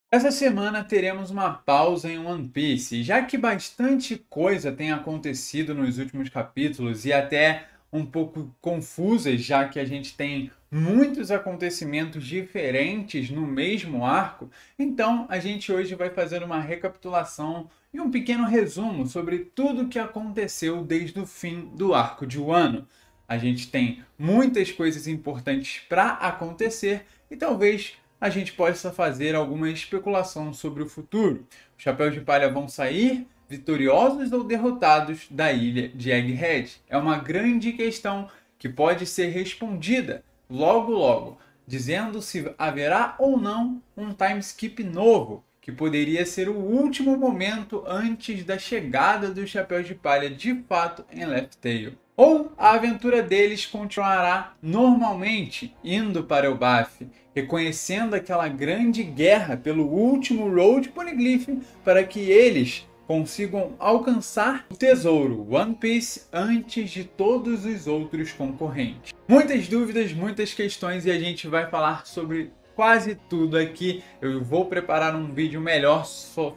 Essa semana teremos uma pausa em One Piece, já que bastante coisa tem acontecido nos últimos capítulos e até um pouco confusas, já que a gente tem muitos acontecimentos diferentes no mesmo arco. Então, a gente hoje vai fazer uma recapitulação e um pequeno resumo sobre tudo o que aconteceu desde o fim do arco de Wano. A gente tem muitas coisas importantes para acontecer e talvez a gente possa fazer alguma especulação sobre o futuro. Os Chapéus de Palha vão sair vitoriosos ou derrotados da ilha de Egghead? É uma grande questão que pode ser respondida logo logo, dizendo se haverá ou não um time skip novo, que poderia ser o último momento antes da chegada dos Chapéus de Palha de fato em Laugh Tale. Ou a aventura deles continuará normalmente, indo para o Baf, reconhecendo aquela grande guerra pelo último Road Poneglyph para que eles consigam alcançar o tesouro One Piece antes de todos os outros concorrentes. Muitas dúvidas, muitas questões e a gente vai falar sobre quase tudo aqui. Eu vou preparar um vídeo melhor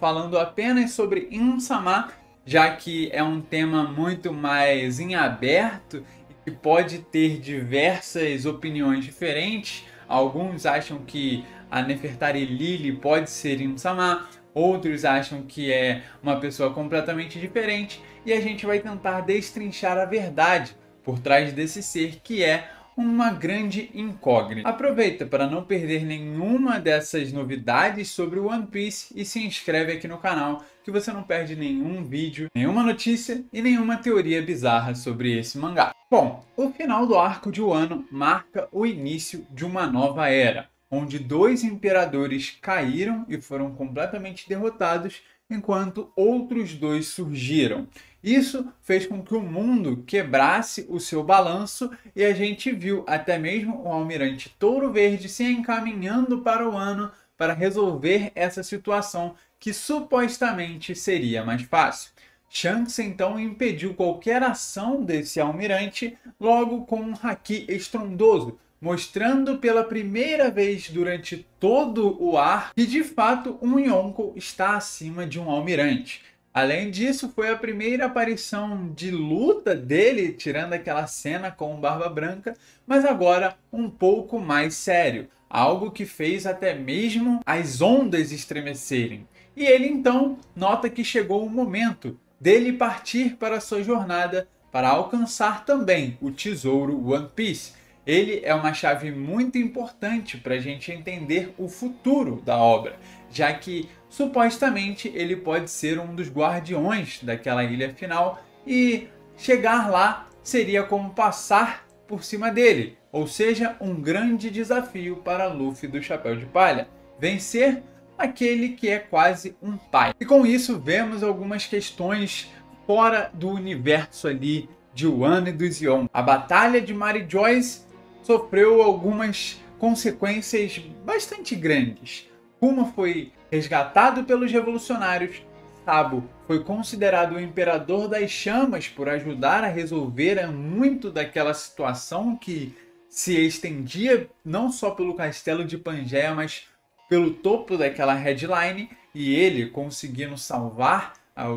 falando apenas sobre Insama, já que é um tema muito mais em aberto e que pode ter diversas opiniões diferentes. Alguns acham que a Nefertari Lily pode ser Insama, outros acham que é uma pessoa completamente diferente, e a gente vai tentar destrinchar a verdade por trás desse ser que é uma grande incógnita. Aproveita para não perder nenhuma dessas novidades sobre o One Piece e se inscreve aqui no canal que você não perde nenhum vídeo, nenhuma notícia e nenhuma teoria bizarra sobre esse mangá. Bom, o final do arco de Wano marca o início de uma nova era, onde dois imperadores caíram e foram completamente derrotados, enquanto outros dois surgiram. Isso fez com que o mundo quebrasse o seu balanço e a gente viu até mesmo o almirante Touro Verde se encaminhando para o Wano para resolver essa situação que supostamente seria mais fácil. Shanks então impediu qualquer ação desse almirante, logo com um haki estrondoso, mostrando pela primeira vez durante todo o arco que de fato um Yonko está acima de um almirante. Além disso, foi a primeira aparição de luta dele, tirando aquela cena com o Barba Branca, mas agora um pouco mais sério, algo que fez até mesmo as ondas estremecerem. E ele então nota que chegou o momento dele partir para sua jornada para alcançar também o tesouro One Piece. Ele é uma chave muito importante para a gente entender o futuro da obra, já que supostamente ele pode ser um dos guardiões daquela ilha final e chegar lá seria como passar por cima dele, ou seja, um grande desafio para Luffy do Chapéu de Palha, vencer aquele que é quase um pai. E com isso vemos algumas questões fora do universo ali de Wano e dos Yonko. A batalha de Mary Joyce sofreu algumas consequências bastante grandes. Kuma foi resgatado pelos revolucionários, Sabo foi considerado o imperador das chamas por ajudar a resolver muito daquela situação que se estendia não só pelo castelo de Pangeia, mas pelo topo daquela headline, e ele conseguindo salvar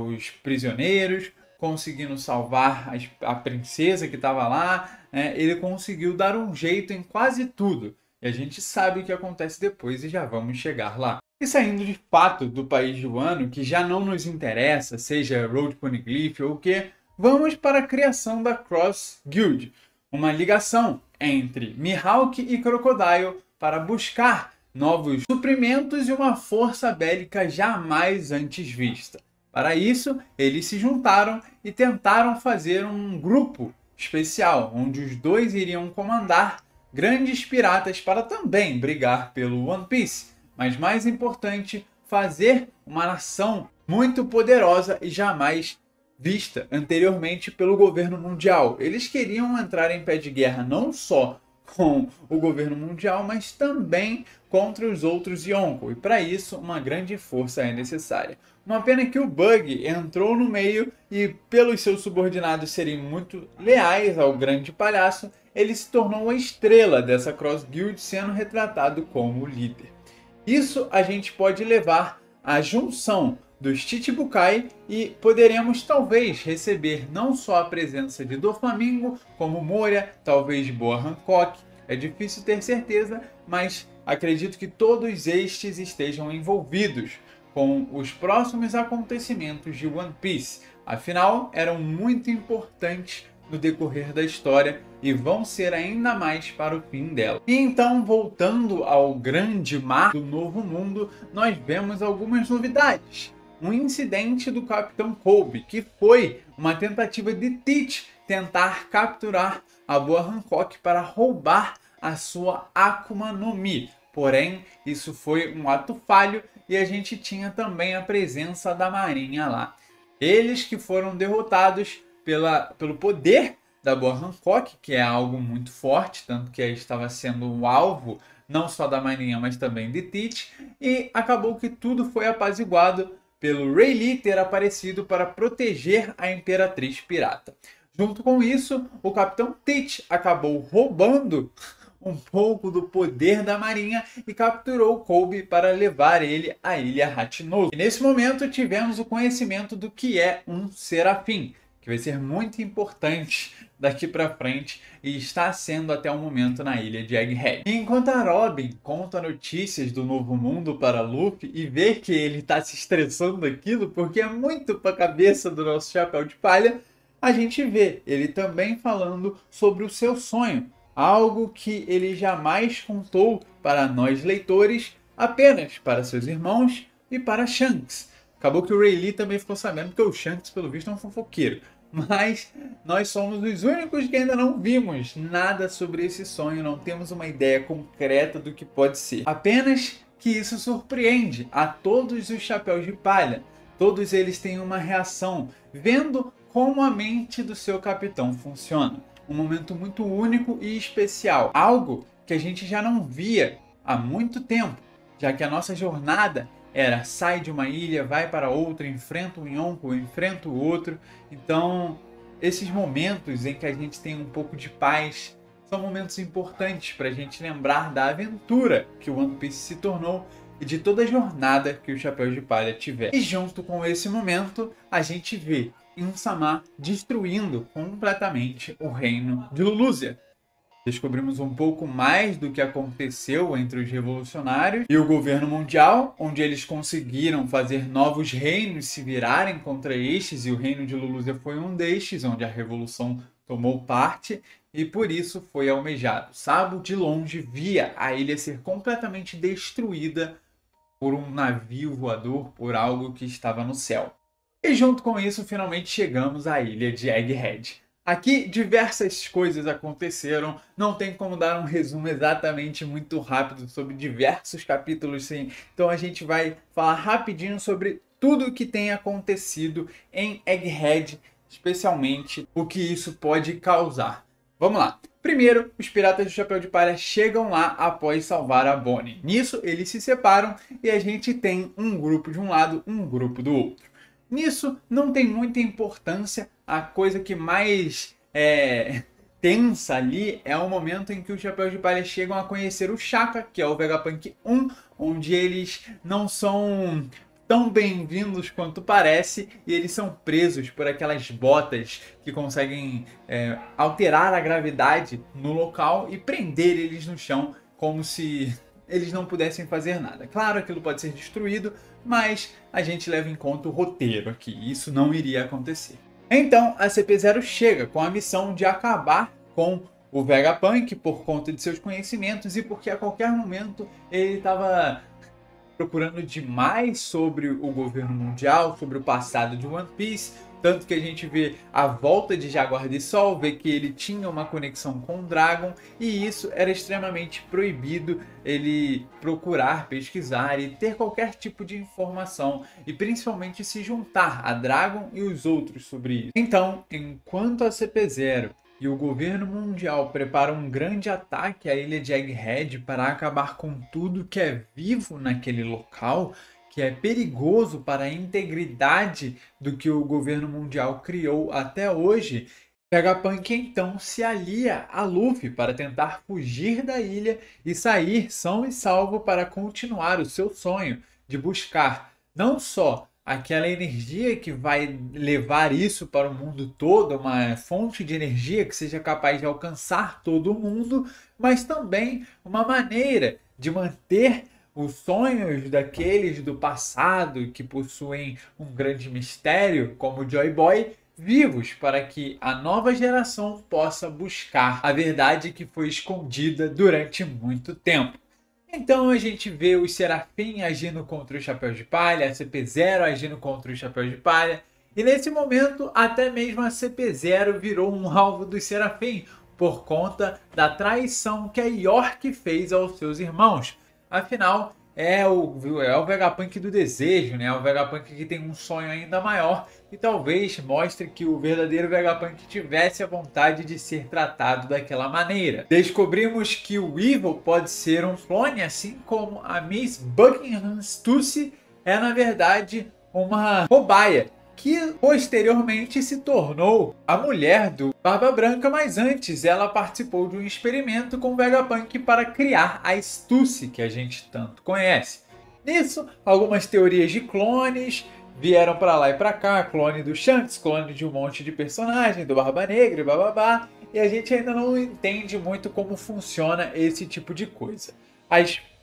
os prisioneiros, conseguindo salvar a princesa que estava lá, né? Ele conseguiu dar um jeito em quase tudo. E a gente sabe o que acontece depois e já vamos chegar lá. E saindo de fato do país de Wano, que já não nos interessa, seja Road Poneglyph ou o que, vamos para a criação da Cross Guild, uma ligação entre Mihawk e Crocodile para buscar novos suprimentos e uma força bélica jamais antes vista. Para isso, eles se juntaram e tentaram fazer um grupo especial, onde os dois iriam comandar grandes piratas para também brigar pelo One Piece, mas mais importante, fazer uma nação muito poderosa e jamais vista anteriormente pelo governo mundial. Eles queriam entrar em pé de guerra não só com o governo mundial, mas também contra os outros Yonko, e para isso uma grande força é necessária. Uma pena que o Bug entrou no meio e, pelos seus subordinados serem muito leais ao grande palhaço, ele se tornou a estrela dessa Cross Guild, sendo retratado como o líder. Isso a gente pode levar à junção dos Chichibukai e poderemos talvez receber não só a presença de Doflamingo, como Moria, talvez Boa Hancock. É difícil ter certeza, mas acredito que todos estes estejam envolvidos com os próximos acontecimentos de One Piece. Afinal, eram muito importantes no decorrer da história e vão ser ainda mais para o fim dela. E então, voltando ao grande mar do Novo Mundo, nós vemos algumas novidades. Um incidente do Capitão Kobe, que foi uma tentativa de Teach tentar capturar a Boa Hancock para roubar a sua Akuma no Mi. Porém, isso foi um ato falho e a gente tinha também a presença da Marinha lá. Eles que foram derrotados pelo poder da Boa Hancock, que é algo muito forte, tanto que estava sendo um alvo não só da Marinha, mas também de Teach, e acabou que tudo foi apaziguado pelo Rayleigh ter aparecido para proteger a Imperatriz Pirata. Junto com isso, o Capitão Teach acabou roubando um pouco do poder da marinha e capturou Kobe para levar ele à Ilha Hachinosu. E nesse momento tivemos o conhecimento do que é um Serafim, que vai ser muito importante daqui para frente e está sendo até o momento na ilha de Egghead. E enquanto a Robin conta notícias do Novo Mundo para Luffy e vê que ele está se estressando daquilo porque é muito para a cabeça do nosso Chapéu de Palha, a gente vê ele também falando sobre o seu sonho, algo que ele jamais contou para nós leitores, apenas para seus irmãos e para Shanks. Acabou que o Rayleigh também ficou sabendo, porque o Shanks, pelo visto, é um fofoqueiro. Mas nós somos os únicos que ainda não vimos nada sobre esse sonho, não temos uma ideia concreta do que pode ser. Apenas que isso surpreende a todos os Chapéus de Palha. Todos eles têm uma reação, vendo como a mente do seu capitão funciona. Um momento muito único e especial. Algo que a gente já não via há muito tempo, já que a nossa jornada era sai de uma ilha, vai para outra, enfrenta um Yonko, enfrenta o outro. Então, esses momentos em que a gente tem um pouco de paz são momentos importantes para a gente lembrar da aventura que o One Piece se tornou e de toda a jornada que o Chapéu de Palha tiver. E junto com esse momento, a gente vê Insama destruindo completamente o reino de Lulusia. Descobrimos um pouco mais do que aconteceu entre os revolucionários e o governo mundial, onde eles conseguiram fazer novos reinos se virarem contra estes, e o reino de Lulusia foi um destes, onde a revolução tomou parte e por isso foi almejado. Sabo de longe via a ilha ser completamente destruída por um navio voador, por algo que estava no céu. E junto com isso, finalmente chegamos à ilha de Egghead. Aqui diversas coisas aconteceram, não tem como dar um resumo exatamente muito rápido sobre diversos capítulos, sim. Então a gente vai falar rapidinho sobre tudo o que tem acontecido em Egghead, especialmente o que isso pode causar. Vamos lá. Primeiro, os piratas do Chapéu de Palha chegam lá após salvar a Bonnie. Nisso, eles se separam e a gente tem um grupo de um lado, um grupo do outro. Nisso, não tem muita importância. A coisa que mais tensa ali é o momento em que os Chapéus de Palha chegam a conhecer o Shaka, que é o Vegapunk 1, onde eles não são tão bem-vindos quanto parece, e eles são presos por aquelas botas que conseguem alterar a gravidade no local e prender eles no chão como se eles não pudessem fazer nada. Claro, aquilo pode ser destruído, mas a gente leva em conta o roteiro aqui, isso não iria acontecer. Então, a CP0 chega com a missão de acabar com o Vegapunk por conta de seus conhecimentos e porque a qualquer momento ele estava procurando demais sobre o governo mundial, sobre o passado de One Piece, tanto que a gente vê a volta de Jaguar de Sol, vê que ele tinha uma conexão com o Dragon, e isso era extremamente proibido, ele procurar, pesquisar e ter qualquer tipo de informação, e principalmente se juntar a Dragon e os outros sobre isso. Então, enquanto a CP0 e o governo mundial prepara um grande ataque à ilha de Egghead para acabar com tudo que é vivo naquele local, que é perigoso para a integridade do que o governo mundial criou até hoje, Vegapunk então se alia a Luffy para tentar fugir da ilha e sair são e salvo para continuar o seu sonho de buscar não só aquela energia que vai levar isso para o mundo todo, uma fonte de energia que seja capaz de alcançar todo mundo, mas também uma maneira de manter os sonhos daqueles do passado que possuem um grande mistério, como o Joy Boy, vivos para que a nova geração possa buscar a verdade que foi escondida durante muito tempo. Então a gente vê os Serafim agindo contra o Chapéu de Palha, a CP0 agindo contra o Chapéu de Palha, e nesse momento até mesmo a CP0 virou um alvo dos Serafim por conta da traição que a York fez aos seus irmãos. Afinal, é o Vegapunk do desejo, né? O Vegapunk que tem um sonho ainda maior e talvez mostre que o verdadeiro Vegapunk tivesse a vontade de ser tratado daquela maneira. Descobrimos que o Evil pode ser um clone, assim como a Miss Buckingham Stussy é na verdade uma cobaia, que posteriormente se tornou a mulher do Barba Branca, mas antes ela participou de um experimento com o Vegapunk para criar a Stussy, que a gente tanto conhece. Nisso, algumas teorias de clones vieram para lá e para cá, clone do Shanks, clone de um monte de personagem, do Barba Negra e bababá, e a gente ainda não entende muito como funciona esse tipo de coisa.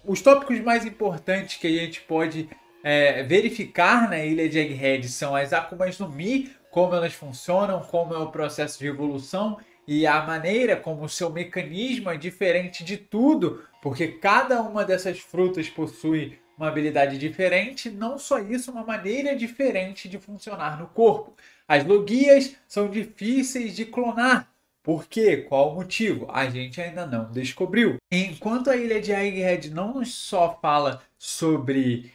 Os tópicos mais importantes que a gente pode verificar na ilha de Egghead são as Akumas no Mi, como elas funcionam, como é o processo de evolução e a maneira como o seu mecanismo é diferente de tudo, porque cada uma dessas frutas possui uma habilidade diferente, não só isso, uma maneira diferente de funcionar no corpo. As Logias são difíceis de clonar. Por quê? Qual o motivo? A gente ainda não descobriu. Enquanto a ilha de Egghead não nos só fala sobre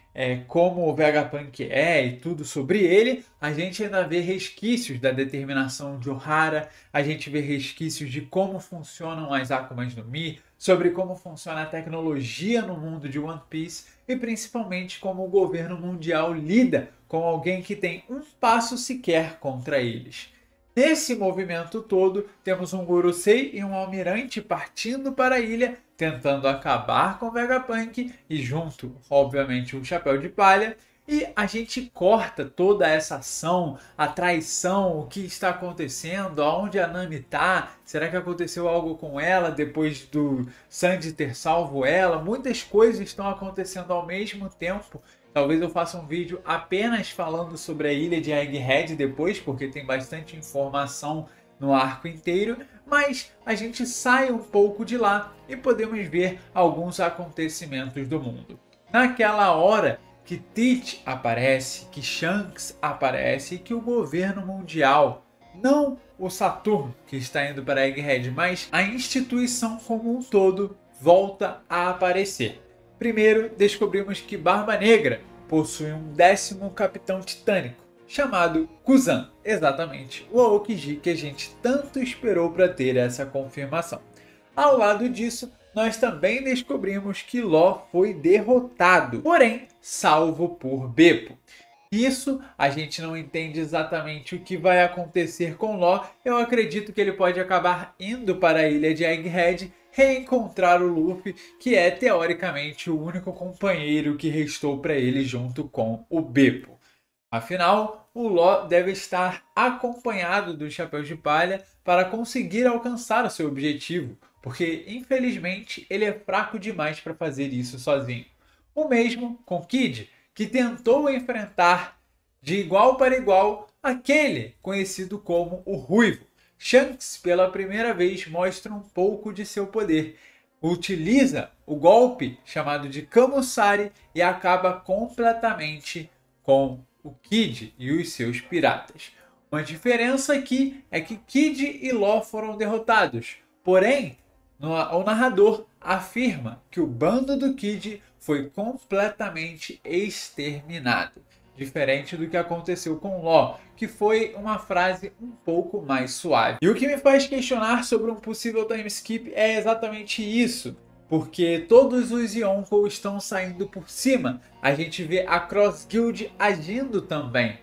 como o Vegapunk é e tudo sobre ele, a gente ainda vê resquícios da determinação de Ohara, a gente vê resquícios de como funcionam as Akumas no Mi, sobre como funciona a tecnologia no mundo de One Piece e principalmente como o governo mundial lida com alguém que tem um passo sequer contra eles. Nesse movimento todo, temos um Gorosei e um almirante partindo para a ilha, tentando acabar com o Vegapunk e junto, obviamente, o Chapéu de Palha. E a gente corta toda essa ação, a traição, o que está acontecendo, aonde a Nami está, será que aconteceu algo com ela depois do Sanji ter salvo ela? Muitas coisas estão acontecendo ao mesmo tempo. Talvez eu faça um vídeo apenas falando sobre a ilha de Egghead depois, porque tem bastante informação no arco inteiro, mas a gente sai um pouco de lá e podemos ver alguns acontecimentos do mundo. Naquela hora que Teach aparece, que Shanks aparece e que o governo mundial, não o Saturno que está indo para Egghead, mas a instituição como um todo volta a aparecer. Primeiro, descobrimos que Barba Negra possui um 10º capitão titânico, chamado Kuzan, exatamente o Aokiji que a gente tanto esperou para ter essa confirmação. Ao lado disso, nós também descobrimos que Law foi derrotado, porém salvo por Beppo. Isso a gente não entende exatamente o que vai acontecer com Law. Eu acredito que ele pode acabar indo para a ilha de Egghead, reencontrar o Luffy, que é teoricamente o único companheiro que restou para ele junto com o Beppo. Afinal, o Law deve estar acompanhado do Chapéu de Palha para conseguir alcançar o seu objetivo, porque infelizmente ele é fraco demais para fazer isso sozinho. O mesmo com Kid, que tentou enfrentar de igual para igual aquele conhecido como o Ruivo. Shanks, pela primeira vez, mostra um pouco de seu poder. Utiliza o golpe chamado de Kamusari e acaba completamente com o Kid e os seus piratas. Uma diferença aqui é que Kid e Law foram derrotados. Porém, o narrador afirma que o bando do Kid foi completamente exterminado. Diferente do que aconteceu com Law, que foi uma frase um pouco mais suave. E o que me faz questionar sobre um possível time skip é exatamente isso. Porque todos os Yonkou estão saindo por cima. A gente vê a Cross Guild agindo também.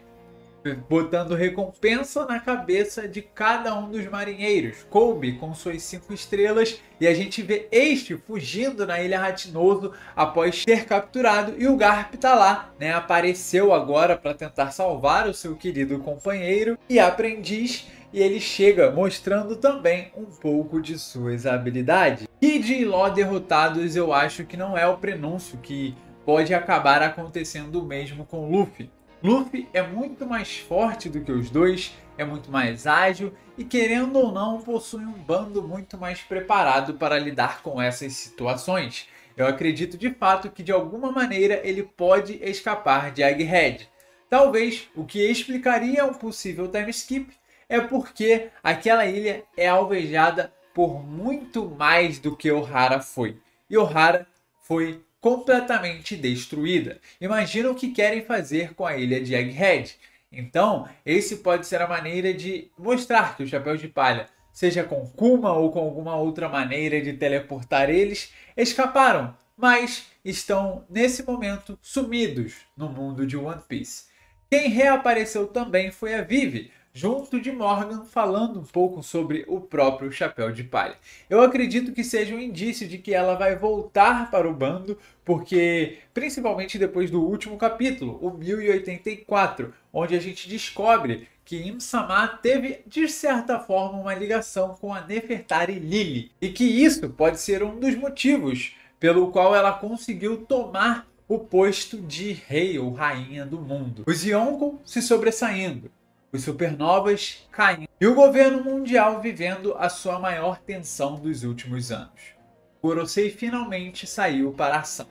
botando recompensa na cabeça de cada um dos marinheiros. Kobe com suas 5 estrelas, e a gente vê este fugindo na Ilha Ratinoso após ter capturado, e o Garp tá lá, né? Apareceu agora para tentar salvar o seu querido companheiro e aprendiz, e ele chega mostrando também um pouco de suas habilidades. Kid e Law derrotados, eu acho que não é o prenúncio que pode acabar acontecendo o mesmo com Luffy. Luffy é muito mais forte do que os dois, é muito mais ágil e, querendo ou não, possui um bando muito mais preparado para lidar com essas situações. Eu acredito de fato que de alguma maneira ele pode escapar de Egghead. Talvez o que explicaria um possível time skip é porque aquela ilha é alvejada por muito mais do que Ohara foi. E Ohara foi completamente destruída. Imagina o que querem fazer com a ilha de Egghead. Então, esse pode ser a maneira de mostrar que o Chapéu de Palha, seja com Kuma ou com alguma outra maneira de teleportar eles, escaparam, mas estão nesse momento sumidos no mundo de One Piece. Quem reapareceu também foi a Vivi, junto de Morgan, falando um pouco sobre o próprio Chapéu de Palha. Eu acredito que seja um indício de que ela vai voltar para o bando, porque, principalmente depois do último capítulo, o 1084, onde a gente descobre que Im-sama teve, de certa forma, uma ligação com a Nefertari Lily, e que isso pode ser um dos motivos pelo qual ela conseguiu tomar o posto de rei ou rainha do mundo. Os Yonko se sobressaindo, os supernovas caindo e o governo mundial vivendo a sua maior tensão dos últimos anos. Gorosei finalmente saiu para a ação.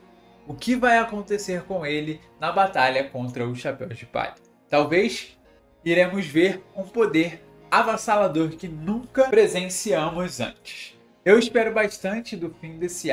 O que vai acontecer com ele na batalha contra os Chapéus de Palha? Talvez iremos ver um poder avassalador que nunca presenciamos antes. Eu espero bastante do fim desse